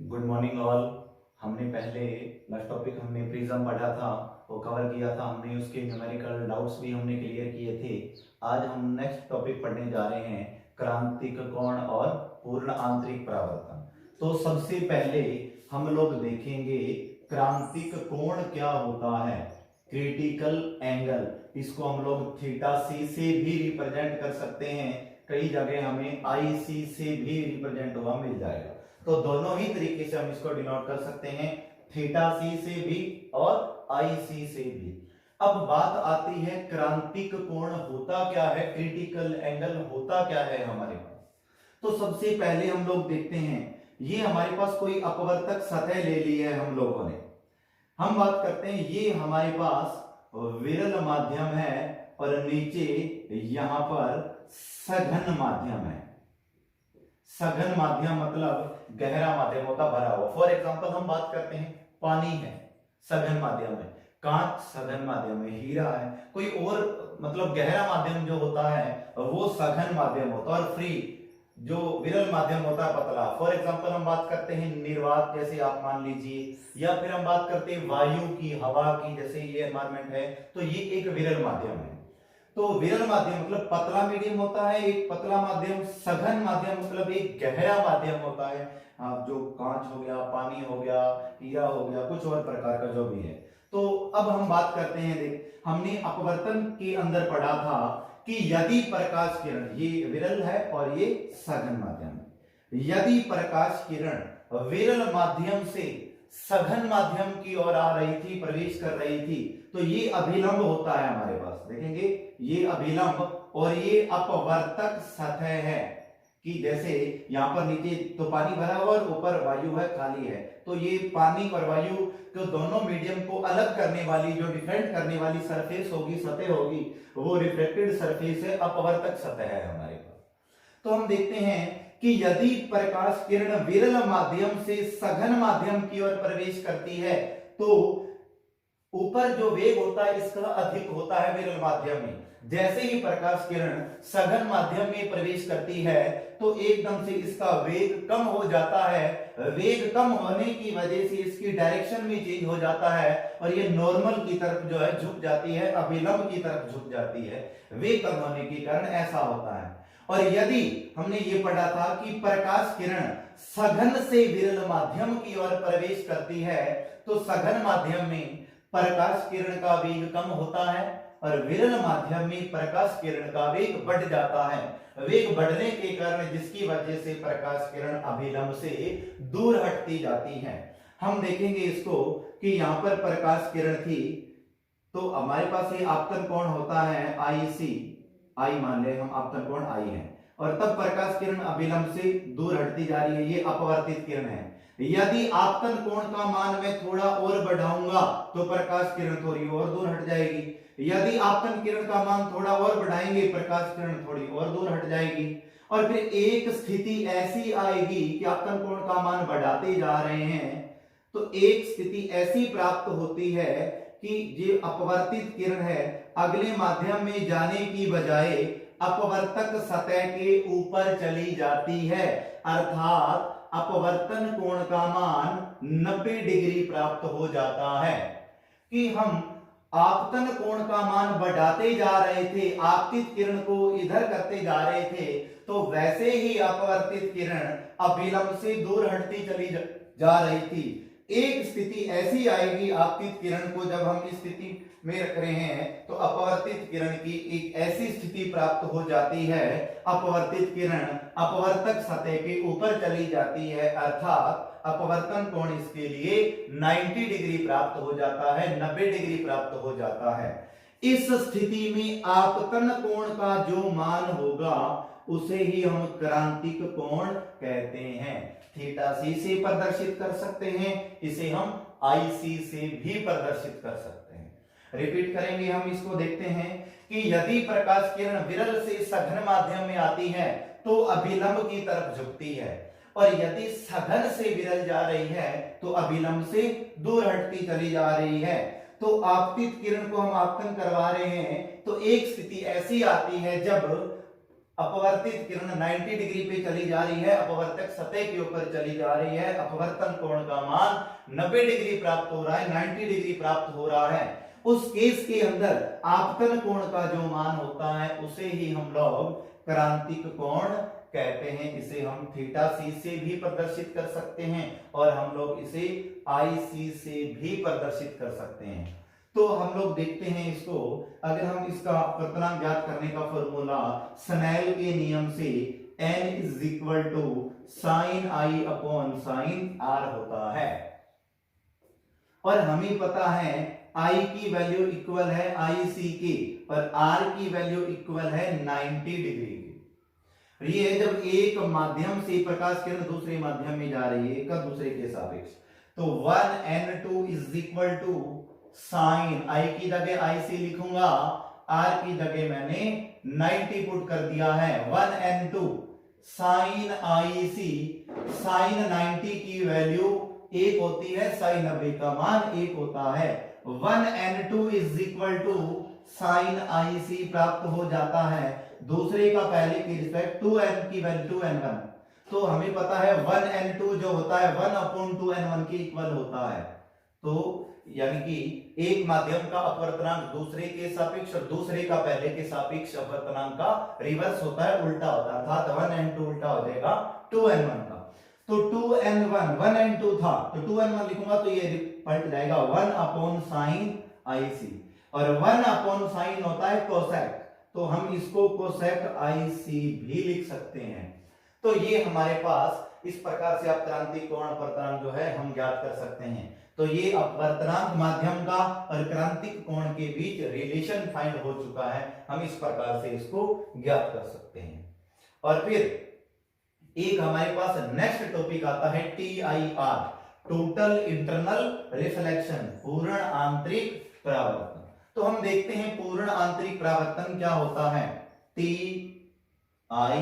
Good morning all. हमने पहले last topic हमने प्रिज्म पढ़ा था, वो कवर किया था हमने, उसके न्यूमेरिकल डाउट्स भी हमने क्लियर किए थे। आज हम नेक्स्ट टॉपिक पढ़ने जा रहे हैं क्रांतिक कोण और पूर्ण आंतरिक परावर्तन। तो सबसे पहले हम लोग देखेंगे क्रांतिक कोण क्या होता है। क्रिटिकल एंगल, इसको हम लोग थीटा सी से भी रिप्रेजेंट कर सकते हैं, कई जगह हमें आई सी से भी रिप्रेजेंट हुआ मिल जाएगा। तो दोनों ही तरीके से हम इसको डिनोट कर सकते हैं, थीटा सी से भी और आई सी से भी। अब बात आती है क्रांतिक कोण होता क्या है, क्रिटिकल एंगल होता क्या है हमारे पास। तो सबसे पहले हम लोग देखते हैं, ये हमारे पास कोई अपवर्तक सतह ले ली है हम लोगों ने। हम बात करते हैं, ये हमारे पास विरल माध्यम है और नीचे यहां पर सघन माध्यम है। सघन माध्यम मतलब गहरा माध्यम होता भरा हुआ। फॉर एग्जांपल हम बात करते हैं, पानी है सघन माध्यम है, कांच सघन माध्यम है, हीरा है, कोई और मतलब गहरा माध्यम जो होता है वो सघन माध्यम होता है। और फ्री जो विरल माध्यम होता है पतला। फॉर एग्जांपल हम बात करते हैं निर्वात, जैसे आप मान लीजिए, या फिर हम बात करते हैं वायु की, हवा की, जैसे ये एनवायरमेंट है, तो ये एक विरल माध्यम है। तो विरल माध्यम मतलब पतला मीडियम होता है, एक पतला माध्यम। सघन माध्यम मतलब एक गहरा माध्यम होता है, जो कांच हो गया, पानी हो गया, हीरा हो गया, कुछ और प्रकार का जो भी है। तो अब हम बात करते हैं, देख हमने अपवर्तन के अंदर पढ़ा था कि यदि प्रकाश किरण, ये विरल है और ये सघन माध्यम है, यदि प्रकाश किरण विरल माध्यम से सघन माध्यम की ओर आ रही थी, प्रवेश कर रही थी, तो ये अभिलंब होता है हमारे पास। देखेंगे ये अभिलंब और ये अपवर्तक सतह है, कि जैसे यहां पर नीचे तो पानी भरा हुआ और ऊपर वायु है, खाली है, तो ये पानी और वायु को दोनों मीडियम को अलग करने वाली, जो डिफेंड करने वाली सरफेस होगी, सतह होगी, वो रिफ्लेक्टेड सरफेस है, अपवर्तक सतह है हमारे पास। तो हम देखते हैं कि यदि प्रकाश किरण विरल माध्यम से सघन माध्यम की ओर प्रवेश करती है, तो ऊपर जो वेग होता है इसका अधिक होता है विरल माध्यम में। जैसे ही प्रकाश किरण सघन माध्यम में प्रवेश करती है तो एकदम से इसका वेग कम हो जाता है। वेग कम होने की वजह से इसकी डायरेक्शन में चेंज हो जाता है और ये नॉर्मल की तरफ जो है झुक जाती है, अभिलंब की तरफ झुक जाती है। वेग कम होने के कारण ऐसा होता है। और यदि हमने ये पढ़ा था कि प्रकाश किरण सघन से विरल माध्यम की ओर प्रवेश करती है, तो सघन माध्यम में प्रकाश किरण का वेग कम होता है और विरल माध्यम में प्रकाश किरण का वेग बढ़ जाता है। वेग बढ़ने के कारण जिसकी वजह से प्रकाश किरण अभिलंब से दूर हटती जाती है। हम देखेंगे इसको कि यहां पर प्रकाश किरण थी, तो हमारे पास ये आपतन कोण होता है आई सी, आई मान ले हम, आपतन कोण आई है, और तब प्रकाश किरण अभिलंब से दूर हटती जा रही है, ये अपवर्तित किरण है। यदि आपतन कोण का मान मैं थोड़ा और बढ़ाऊंगा तो प्रकाश किरण थोड़ी और दूर हट जाएगी। यदि आपतन किरण का मान थोड़ा और बढ़ाएंगे, प्रकाश किरण थोड़ी और दूर हट जाएगी। और फिर एक स्थिति ऐसी आएगी कि आपतन कोण का मान बढ़ाते जा रहे हैं, तो एक स्थिति ऐसी प्राप्त होती है कि जो अपवर्तित किरण है अगले माध्यम में जाने की बजाय अपवर्तक सतह के ऊपर चली जाती है, अर्थात अपवर्तन कोण का मान 90 डिग्री प्राप्त हो जाता है। कि हम आपतन कोण का मान बढ़ाते जा रहे थे, आपतित किरण को इधर करते जा रहे थे, तो वैसे ही अपवर्तित किरण अभिलंब से दूर हटती चली जा रही थी। एक स्थिति ऐसी आएगी आपतित किरण को जब हम इस स्थिति में रख रहे हैं, तो अपवर्तित किरण की एक ऐसी स्थिति प्राप्त हो जाती है, अपवर्तित किरण अपवर्तक सतह के ऊपर चली जाती है, अर्थात अपवर्तन कोण इसके लिए 90 डिग्री प्राप्त हो जाता है, 90 डिग्री प्राप्त हो जाता है। इस स्थिति में आपतन कोण का जो मान होगा उसे ही हम क्रांतिक कोण कहते हैं। थीटा सी से प्रदर्शित कर सकते हैं, इसे हम आई सी से भी प्रदर्शित कर सकते हैं। रिपीट करेंगे हम इसको, देखते हैं कि यदि प्रकाश किरण विरल से सघन माध्यम में आती है तो अभिलंब की तरफ झुकती है, और यदि सघन से विरल जा रही है तो अभिलंब से दूर हटती चली जा रही है। तो आपतित किरण को हम आपतन करवा रहे हैं, तो एक स्थिति ऐसी आती है जब अपवर्तित किरण 90 डिग्री पे चली जा रही है, अपवर्तक सतह के ऊपर चली जा रही है, अपवर्तन कोण का मान 90 डिग्री प्राप्त हो रहा है, 90 डिग्री प्राप्त हो रहा है, उस केस के अंदर आपतन कोण का जो मान होता है उसे ही हम लोग क्रांतिक कोण कहते हैं। इसे हम थीटा सी से भी प्रदर्शित कर सकते हैं और हम लोग इसे आई सी से भी प्रदर्शित कर सकते हैं। तो हम लोग देखते हैं इसको, अगर हम इसका अपवर्तनांक ज्ञात करने का फॉर्मूला स्नेल के नियम से n is equal to sine I upon sine R होता है, और हमें पता है I की वैल्यू इक्वल है आई सी के और R की वैल्यू इक्वल है 90 डिग्री की। ये जब एक माध्यम से प्रकाश किरण दूसरे माध्यम में जा रही है, एक दूसरे के सापेक्ष, तो 1n2 is equal to sine i की जगह आई सी लिखूंगा, R की जगह मैंने 90 पुट कर दिया है, 1n2 sign i C, sign 90 की वैल्यू 1 होती है, साइन 90 का मान 1 होता है, 1n2 is equal to sine i सी प्राप्त हो जाता है, दूसरे का पहले की रिस्पेक्ट 2n की वैल्यू 2n1, तो हमें पता है 1n2 जो होता है 1/2n1 के इक्वल होता है। तो यानी कि एक माध्यम का अपवर्तनांक दूसरे के सापेक्ष और दूसरे का पहले के सापेक्ष अपवर्तनांक का रिवर्स होता है, उल्टा होता है, अर्थात 1n2 उल्टा हो जाएगा 2n1 का। तो 2n1 1n2 था तो 2n1 लिखूंगा तो ये पलट जाएगा 1/sin IC, और 1/sin होता है कोसेक, तो हम इसको कोसेक IC भी लिख सकते हैं। तो ये हमारे पास इस प्रकार से आप क्रांतिक कोण अपवर्तनांक जो है हम ज्ञात कर सकते हैं। तो ये अपवर्तनांक माध्यम का और क्रांतिक कोण के बीच रिलेशन फाइंड हो चुका है, हम इस प्रकार से इसको ज्ञात कर सकते हैं। और फिर एक हमारे पास नेक्स्ट टॉपिक आता है TIR, टोटल इंटरनल रिफ्लेक्शन, पूर्ण आंतरिक परावर्तन। तो हम देखते हैं पूर्ण आंतरिक परावर्तन क्या होता है। TIR,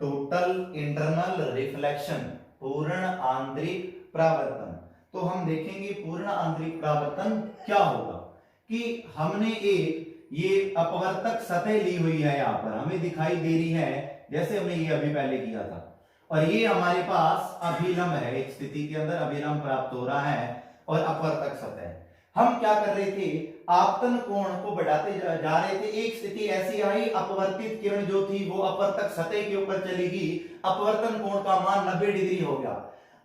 टोटल इंटरनल रिफ्लेक्शन, पूर्ण आंतरिक परावर्तन। तो हम देखेंगे पूर्ण आंतरिक परावर्तन क्या होगा कि हमने एक ये अपवर्तक सतह ली हुई है, यहां पर हमें दिखाई दे रही है जैसे हमने ये अभी पहले किया था, और ये हमारे पास अभिलंब है, एक स्थिति के अंदर अभिलंब प्राप्त हो रहा है और अपवर्तक सतह। हम क्या कर रहे थे, आपतन कोण को बढ़ाते जा रहे थे। एक स्थिति ऐसी आई, अपवर्तित किरण जो थी वो अपवर्तक सतह के ऊपर चली गई, अपवर्तन कोण का मान 90 डिग्री हो गया।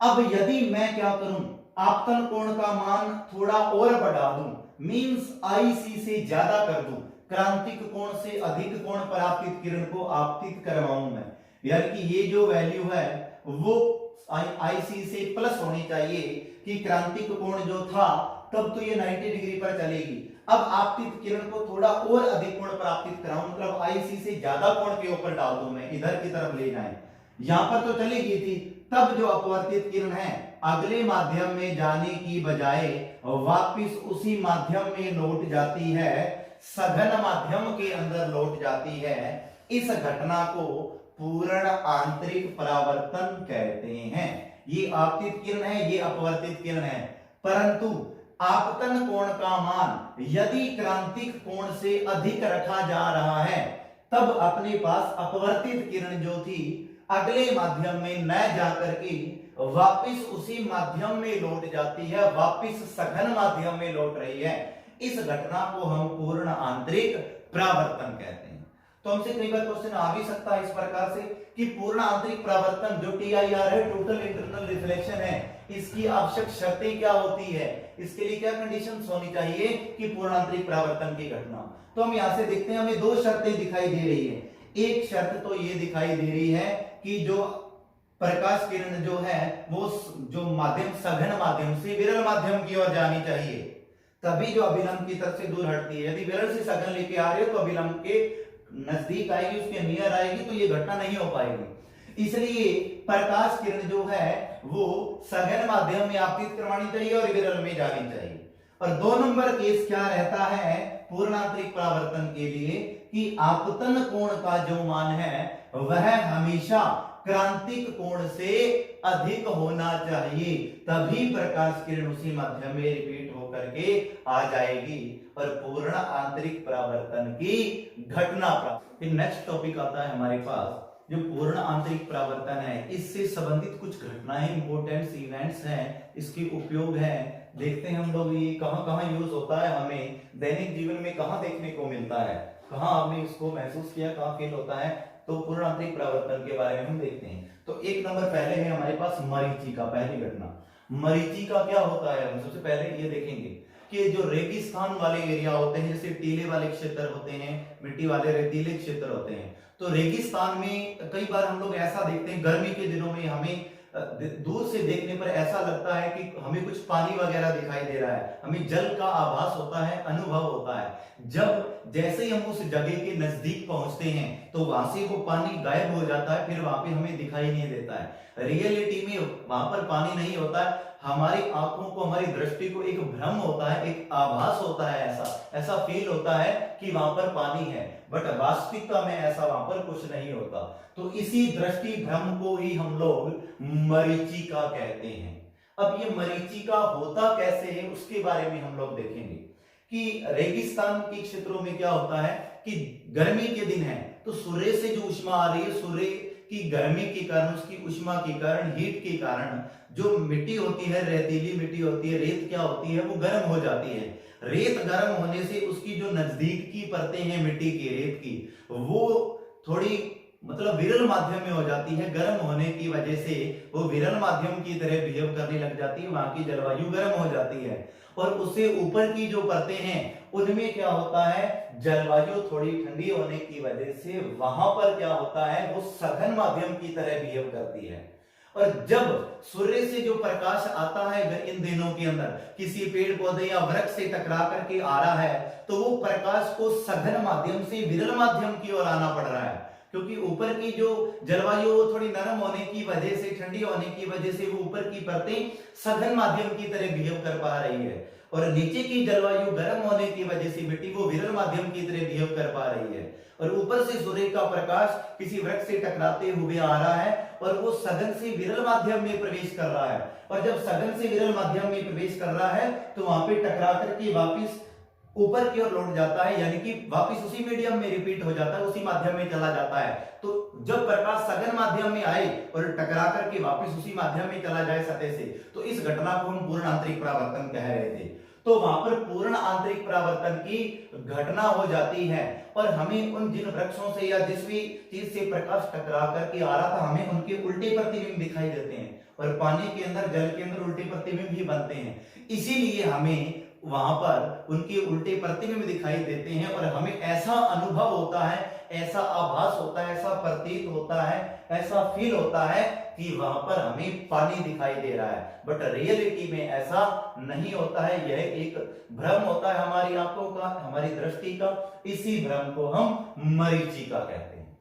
अब यदि मैं क्या करूं, आपतन कोण का मान थोड़ा और बढ़ा दूं, मींस IC से ज्यादा कर दूं, क्रांतिक कोण से अधिक कोण पर आपतित किरण को आपतित करवाऊं मैं, यानी कि ये जो वैल्यू है वो IC से प्लस होनी चाहिए कि क्रांतिक कोण जो था तब तो ये 90 डिग्री पर चलेगी। अब आपतित किरण को थोड़ा और अधिक कोण पर आपतित कराऊं, मतलब IC से ज्यादा कोण के ऊपर डाल दूं मैं, इधर की तरफ ले जाए, यहां पर तो चली गई थी, तब जो अपवर्तित किरण है अगले माध्यम में जाने की बजाय वापिस उसी माध्यम में लौट जाती है, सघन माध्यम के अंदर लौट जाती है। इस घटना को पूर्ण आंतरिक परावर्तन कहते हैं। ये आपतित किरण है, ये अपवर्तित किरण है, परंतु आपतन कोण का मान यदि क्रांतिक कोण से अधिक रखा जा रहा है, तब अपने पास अपवर्तित किरण जो थी अगले माध्यम में न जाकर के वापिस उसी माध्यम में लौट जाती है, वापिस सघन माध्यम में लौट रही है। इस घटना को हम पूर्ण आंतरिक परावर्तन कहते हैं। तो हमसे कई बार क्वेश्चन आ भी सकता है इस प्रकार से कि पूर्ण आंतरिक परावर्तन जो TIR है, टोटल इंटरनल रिफ्लेक्शन है, इसकी आवश्यक शर्तें क्या होती है, इसके लिए क्या कंडीशंस होनी चाहिए कि पूर्ण आंतरिक परावर्तन की घटना। तो हम यहां से देखते हैं, हमें दो शर्तें दिखाई दे रही है। एक शर्त तो ये दिखाई दे रही है कि जो प्रकाश किरण जो है वो जो माध्यम सघन माध्यम से विरल माध्यम की ओर जानी चाहिए, तभी जो अभिलंब की तरफ से दूर हटती है। यदि विरल से सघन लेके आ रहे हो तो अभिलंब के नजदीक आएगी, उसके नियर आएगी, तो ये घटना नहीं हो पाएगी। इसलिए प्रकाश किरण जो है वो सघन माध्यम में आपतित करवानी चाहिए और विरल में जानी चाहिए। और 2 नंबर केस क्या रहता है पूर्ण आंतरिक परावर्तन के लिए कि आपतन कोण का जो मान है वह हमेशा क्रांतिक कोण से अधिक होना चाहिए, तभी प्रकाश किरण उसी माध्यम में रिपीट हो होकर के आ जाएगी और पूर्ण आंतरिक परावर्तन की घटना प्राप्त। फिर नेक्स्ट टॉपिक आता है हमारे पास जो पूर्ण आंतरिक परावर्तन है, इससे संबंधित कुछ घटनाएं, इंपोर्टेंट इवेंट्स हैं, इसके उपयोग हैं, देखते हैं हम लोग ये कहां कहां यूज होता है, हमें दैनिक जीवन में कहां देखने को मिलता है, कहां आपने इसको महसूस किया, कहां फील होता है। तो पूर्ण आंतरिक परावर्तन के बारे में हम देखते हैं। तो एक नंबर पहले है हमारे पास मरीचिका, पहली घटना। मरीचिका क्या होता है, हम सबसे पहले ये देखेंगे कि जो रेगिस्तान वाले एरिया होते हैं, जैसे टीले वाले क्षेत्र होते हैं, मिट्टी वाले रेतीले क्षेत्र होते हैं, तो रेगिस्तान में कई बार हम लोग ऐसा देखते हैं, गर्मी के दिनों में हमें दूर से देखने पर ऐसा लगता है कि हमें कुछ पानी वगैरह दिखाई दे रहा है, हमें जल का आभास होता है, अनुभव होता है। जब जैसे ही हम उस जगह के नजदीक पहुंचते हैं तो वहां से वो पानी गायब हो जाता है, फिर वहां पे हमें दिखाई नहीं देता है। रियलिटी में वहां पर पानी नहीं होता है, हमारी आंखों को, हमारी दृष्टि को एक भ्रम होता है, एक आभास होता है, ऐसा फील होता है कि वहां पर पानी है, बट वास्तविकता में ऐसा वहां पर कुछ नहीं होता। तो इसी दृष्टि भ्रम को ही हम लोग मरीचिका कहते हैं। अब ये मरीचिका होता कैसे है उसके बारे में हम लोग देखेंगे कि रेगिस्तान के क्षेत्रों में क्या होता है कि गर्मी के दिन है तो सूर्य से जो ऊष्मा आ रही है, सूर्य की गर्मी के कारण, उसकी ऊष्मा के कारण, हीट के कारण जो मिट्टी होती है, रेतीली मिट्टी होती है, रेत क्या होती है, वो गर्म हो जाती है। रेत गर्म होने से उसकी जो नजदीक की परतें हैं मिट्टी की, रेत की, वो थोड़ी मतलब विरल माध्यम में हो जाती है। गर्म होने की वजह से वो विरल माध्यम की तरह बिहेव करने लग जाती है, वहां की जलवायु गर्म हो जाती है। और उससे ऊपर की जो परतें हैं उनमें क्या होता है, जलवायु थोड़ी ठंडी होने की वजह से वहां पर क्या होता है, वो सघन माध्यम की तरह बिहेव करती है। और जब सूर्य से जो प्रकाश आता है इन दिनों के अंदर, किसी पेड़ पौधे या वृक्ष से टकरा करके आ रहा है, तो वो प्रकाश को सघन माध्यम से विरल माध्यम की ओर आना पड़ रहा है, क्योंकि ऊपर की जो जलवायु वो थोड़ी नरम होने की वजह से, ठंडी होने की वजह से वो ऊपर की परतें सघन माध्यम की तरह बिहेव कर पा रही है, और नीचे की जलवायु गर्म होने की वजह से मिट्टी वो विरल माध्यम की तरह बिहेव कर पा रही है। और ऊपर से सूर्य का प्रकाश किसी वृक्ष से टकराते हुए आ रहा है और वो सघन से विरल माध्यम में प्रवेश कर रहा है, और जब सघन से विरल माध्यम में प्रवेश कर रहा है तो वहां पे टकरा करके वापिस ऊपर की ओर लौट जाता है, यानी कि वापिस उसी मीडियम में रिपीट हो जाता है, उसी माध्यम में चला जाता है। तो जब प्रकाश सघन माध्यम में आए और टकरा करके वापिस उसी माध्यम में चला जाए सतह से, तो इस घटना को हम पूर्ण आंतरिक परावर्तन कह रहे थे। तो वहां पर पूर्ण आंतरिक परावर्तन की घटना हो जाती है और हमें उन जिन वृक्षों से या जिस भी चीज से प्रकाश टकरा करके आ रहा था, हमें उनके उल्टे प्रतिबिंब दिखाई देते हैं, और पानी के अंदर, जल के अंदर उल्टे प्रतिबिंब भी बनते हैं। इसीलिए हमें वहां पर उनके उल्टे प्रतिबिंब दिखाई देते हैं और हमें ऐसा अनुभव होता है, ऐसा आभास होता है, ऐसा प्रतीत होता है, ऐसा फील होता है कि वहां पर हमें पानी दिखाई दे रहा है, बट रियलिटी में ऐसा नहीं होता है। यह एक भ्रम होता है हमारी आंखों का, हमारी दृष्टि का। इसी भ्रम को हम मरीचिका कहते हैं।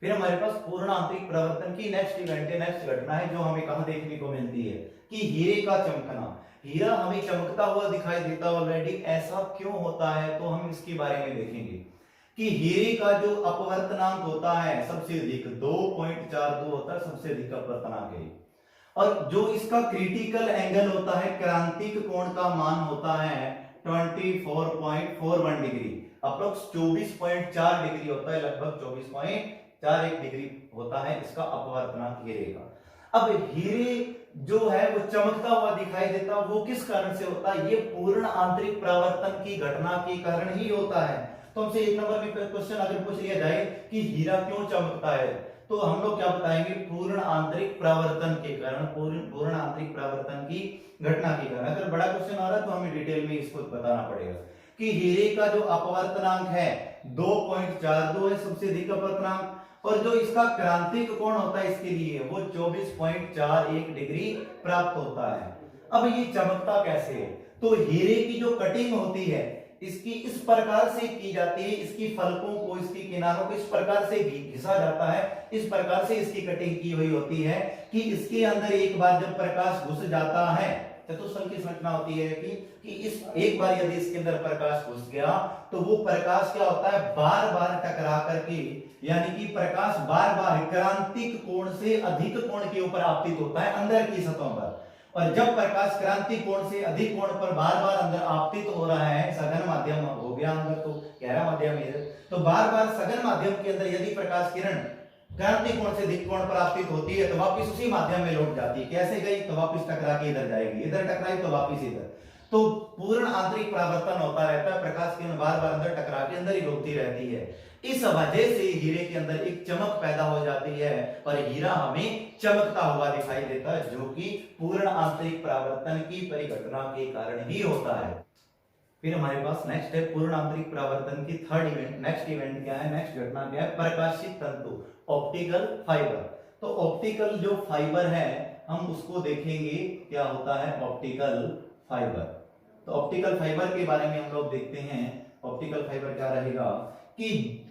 फिर हमारे पास पूर्ण आंतरिक परावर्तन की नेक्स्ट इवेंट है, नेक्स्ट घटना है, जो हमें कहां देखने को मिलती है कि हीरे का चमकना। हीरा हमें चमकता हुआ दिखाई देता है ऑलरेडी, ऐसा क्यों होता है, तो हम इसके बारे में देखेंगे कि हीरे का जो अपवर्तनांक होता है सबसे अधिक 2.42 होता है, सबसे अधिक अपवर्तनांक है। और जो इसका क्रिटिकल एंगल होता है, क्रांतिक कोण का मान होता है 24.41 डिग्री, अप्रोक्स 24.4 डिग्री होता है, लगभग 24.41 डिग्री होता है इसका अपवर्तनांक हीरे का। अब हीरे जो है वो चमकता हुआ दिखाई देता, वो किस कारण से होता है, ये पूर्ण आंतरिक परावर्तन की घटना के कारण ही होता है। तो हमसे एक नंबर में क्वेश्चन अगर पूछ लिया जाए कि हीरा क्यों चमकता है, तो हम लोग क्या बताएंगे, पूर्ण आंतरिक परावर्तन के कारण, पूर्ण आंतरिक परावर्तन की घटना के कारण। अगर बड़ा क्वेश्चन आ रहा है तो हमें डिटेल में इसको बताना पड़ेगा कि हीरे का जो अपवर्तनांक है 2.42 है, सबसे अधिक अपवर्तनांक, और जो इसका क्रांतिक कोण होता है इसके लिए वो 24.41 डिग्री प्राप्त होता है। अब ये चमकता कैसे है, तो हीरे की जो कटिंग होती है इसकी इस प्रकार से की जाती है, इसकी फलकों को, इसकी किनारों को इस प्रकार से घिसा जाता है, इस प्रकार से इसकी कटिंग की हुई होती है कि इसके अंदर एक बार जब प्रकाश घुस जाता है, चतुष्फल की संरचना होती है कि इस एक बार यदि इसके अंदर प्रकाश घुस गया तो वो प्रकाश क्या होता है, बार बार टकरा करके, यानी कि प्रकाश बार बार क्रांतिक कोण से अधिक कोण के ऊपर आपतित होता है अंदर की सतहों पर। और जब प्रकाश क्रांति कोण से अधिक कोण पर बार बार अंदर आपतित हो रहा है, सघन माध्यम हो गया अंदर, तो गहरा माध्यम है, तो बार बार सघन माध्यम के अंदर यदि प्रकाश किरण क्रांति कोण से अधिक कोण पर आपतित होती है तो वापस उसी माध्यम में लौट जाती है। कैसे गई? तो वापस टकरा के इधर जाएगी, इधर टकराई तो वापस इधर। तो पूर्ण आंतरिक परावर्तन होता रहता है, प्रकाश किरण बार बार अंदर टकरा के अंदर ही डूबती रहती है। इस वजह से हीरे के अंदर एक चमक पैदा हो जाती है और हीरा हमें चमकता हुआ दिखाई देता है, जो कि पूर्ण आंतरिक परावर्तन की परिघटना के कारण ही होता है। फिर हमारे पास नेक्स्ट है पूर्ण आंतरिक परावर्तन की थर्ड इवेंट। नेक्स्ट इवेंट क्या है, नेक्स्ट घटना क्या है? प्रकाशित तंतु, ऑप्टिकल फाइबर। तो ऑप्टिकल जो फाइबर है हम उसको देखेंगे क्या होता है, ऑप्टिकल फाइबर। तो ऑप्टिकल फाइबर के बारे में हम लोग देखते हैं। ऑप्टिकल फाइबर क्या रहेगा कि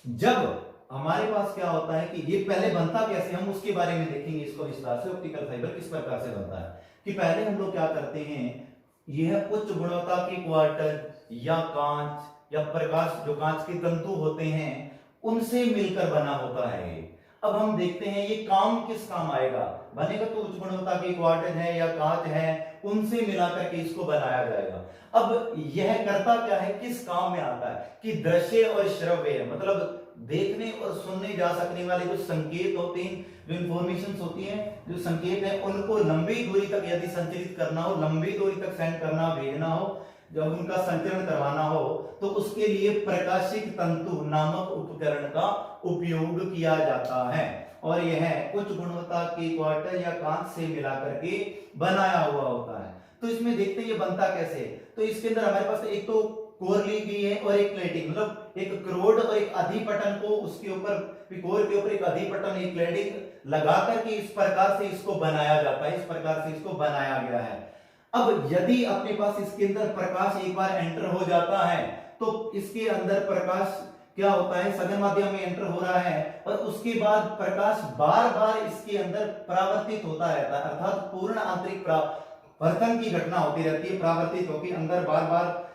जब हमारे पास क्या होता है कि ये पहले बनता कैसे, हम उसके बारे में देखेंगे इसको विस्तार से। ऑप्टिकल फाइबर किस प्रकार से बनता है कि पहले हम लोग क्या करते हैं, यह उच्च गुणवत्ता के क्वार्टर या कांच या प्रकाश, जो कांच के तंतु होते हैं उनसे मिलकर बना होता है। अब हम देखते हैं ये काम किस काम आएगा, बनेगा तो उच्च गुणवत्ता के क्वार्टर है या कांच है, उनसे मिलाकर के इसको बनाया जाएगा। अब यह करता क्या है, किस काम में आता है कि दृश्य और श्रव्य, मतलब देखने और सुनने जा सकने वाले जो संकेत होते हैं, जो इंफॉर्मेशन होती है, जो संकेत है, उनको लंबी दूरी तक यदि संचरित करना हो, लंबी दूरी तक सेंड करना, भेजना हो, जब उनका संचरण करवाना हो, तो उसके लिए प्रकाशिक तंतु नामक उपकरण का उपयोग किया जाता है। और यह उच्च गुणवत्ता के क्वार्टर या कांच से मिलाकर के बनाया हुआ होता है। तो इसमें देखते हैं ये बनता कैसे। तो इसके अंदर हमारे पास एक तो कोर ली गई है और एक क्लैडिंग, मतलब एक क्रोड और एक अधिपटन को उसके ऊपर, कोर के ऊपर एक अधिपटन, एक क्लैडिंग लगा करके इस प्रकार से इसको बनाया जाता है, इस प्रकार से इसको बनाया गया है। अब यदि अपने पास इसके अंदर प्रकाश एक बार एंटर हो जाता है तो इसके अंदर प्रकाश क्या होता है, सघन माध्यम में एंटर हो रहा है और उसके बाद प्रकाश बार बार इसके अंदर परावर्तित होता रहता है, अर्थात पूर्ण आंतरिक परावर्तन की घटना होती रहती है, परावर्तित होकर अंदर बार बार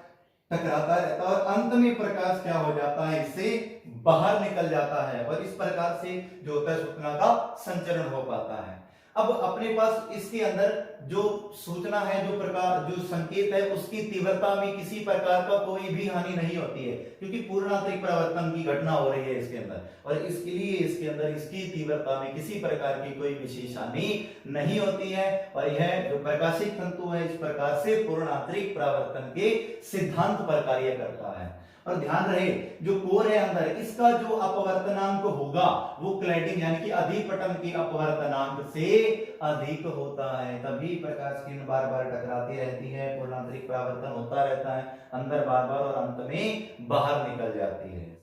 टकराता रहता है और अंत में प्रकाश क्या हो जाता है, इससे बाहर निकल जाता है और इस प्रकार से जो होता है सूचना का संचरण हो पाता है। अब अपने पास इसके अंदर जो सूचना है, जो प्रकार, जो संकेत है, उसकी तीव्रता में किसी प्रकार का कोई भी हानि नहीं होती है, क्योंकि पूर्ण आंतरिक परावर्तन की घटना हो रही है इसके अंदर, और इसके लिए इसके अंदर इसकी तीव्रता में किसी प्रकार की कोई विशेष हानि नहीं होती है। और यह जो प्रकाशिक तंतु है इस प्रकार से पूर्ण आंतरिक परावर्तन के सिद्धांत पर कार्य करता है। और ध्यान रहे जो कोर है अंदर, इसका जो अपवर्तनांक होगा वो क्लैडिंग यानी कि अधिपटन के अपवर्तनांक से अधिक होता है, तभी प्रकाश किरण बार बार टकराती रहती है, पूर्ण आंतरिक परावर्तन होता रहता है, अंदर बार बार और अंत में बाहर निकल जाती है।